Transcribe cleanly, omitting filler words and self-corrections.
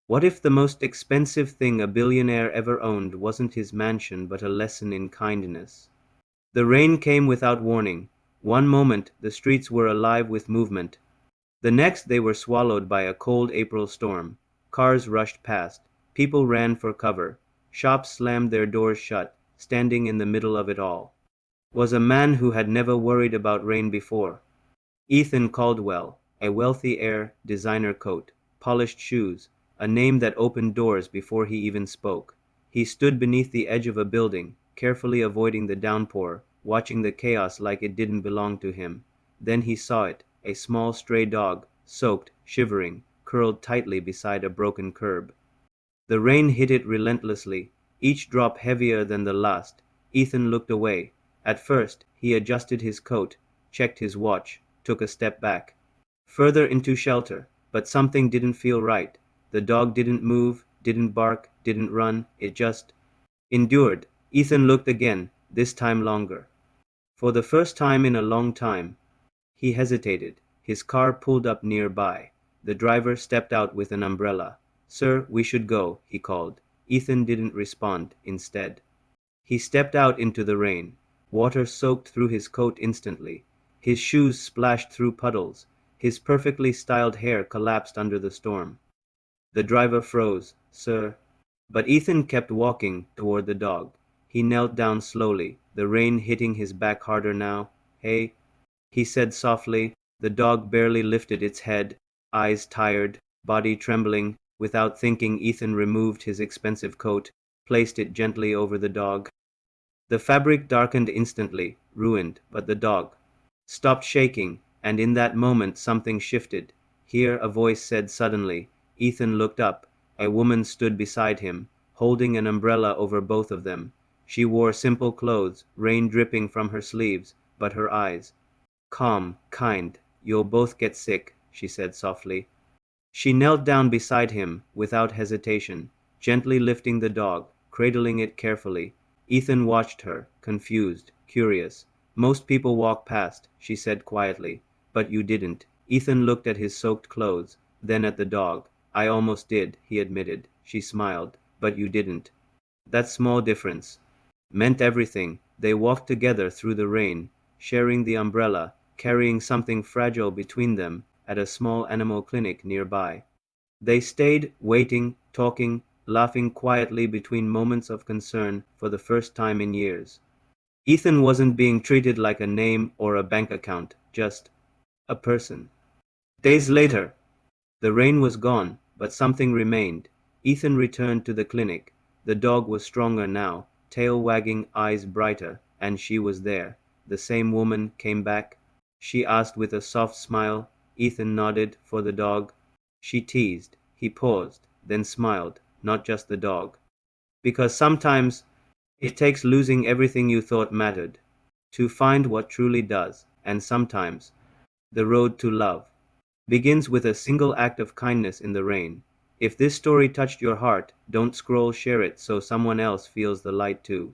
What if the most expensive thing a billionaire ever owned wasn't his mansion but a lesson in kindness? The rain came without warning. One moment, the streets were alive with movement. The next, they were swallowed by a cold April storm. Cars rushed past. People ran for cover. Shops slammed their doors shut. Standing in the middle of it all was a man who had never worried about rain before. Ethan Caldwell, a wealthy heir, designer coat, polished shoes, a name that opened doors before he even spoke. He stood beneath the edge of a building, carefully avoiding the downpour, watching the chaos like it didn't belong to him. Then he saw it, a small stray dog, soaked, shivering, curled tightly beside a broken curb. The rain hit it relentlessly, each drop heavier than the last. Ethan looked away. At first, he adjusted his coat, checked his watch, took a step back, further into shelter, but something didn't feel right. The dog didn't move, didn't bark, didn't run, it just endured. Ethan looked again, this time longer. For the first time in a long time, he hesitated. His car pulled up nearby. The driver stepped out with an umbrella. "Sir, we should go," he called. Ethan didn't respond. Instead, he stepped out into the rain. Water soaked through his coat instantly. His shoes splashed through puddles. His perfectly styled hair collapsed under the storm. The driver froze. "Sir." But Ethan kept walking toward the dog. He knelt down slowly, the rain hitting his back harder now. "Hey," he said softly. The dog barely lifted its head, eyes tired, body trembling. Without thinking, Ethan removed his expensive coat, placed it gently over the dog. The fabric darkened instantly, ruined, but the dog stopped shaking, and in that moment something shifted. Here, a voice said suddenly. Ethan looked up. A woman stood beside him, holding an umbrella over both of them. She wore simple clothes, rain dripping from her sleeves, but her eyes calm, kind. "You'll both get sick," she said softly. She knelt down beside him, without hesitation, gently lifting the dog, cradling it carefully. Ethan watched her, confused, curious. "Most people walk past," she said quietly. "But you didn't." Ethan looked at his soaked clothes, then at the dog. "I almost did," he admitted. She smiled. "But you didn't." That small difference meant everything. They walked together through the rain, sharing the umbrella, carrying something fragile between them, at a small animal clinic nearby. They stayed, waiting, talking, laughing quietly between moments of concern for the first time in years. Ethan wasn't being treated like a name or a bank account, just a person. Days later, the rain was gone, but something remained. Ethan returned to the clinic. The dog was stronger now, tail wagging, eyes brighter, and she was there. "The same woman came back?" she asked with a soft smile. Ethan nodded. "For the dog?" she teased. He paused, then smiled. "Not just the dog. Because sometimes it takes losing everything you thought mattered to find what truly does, and sometimes the road to love begins with a single act of kindness in the rain. If this story touched your heart, don't scroll, share it so someone else feels the light too.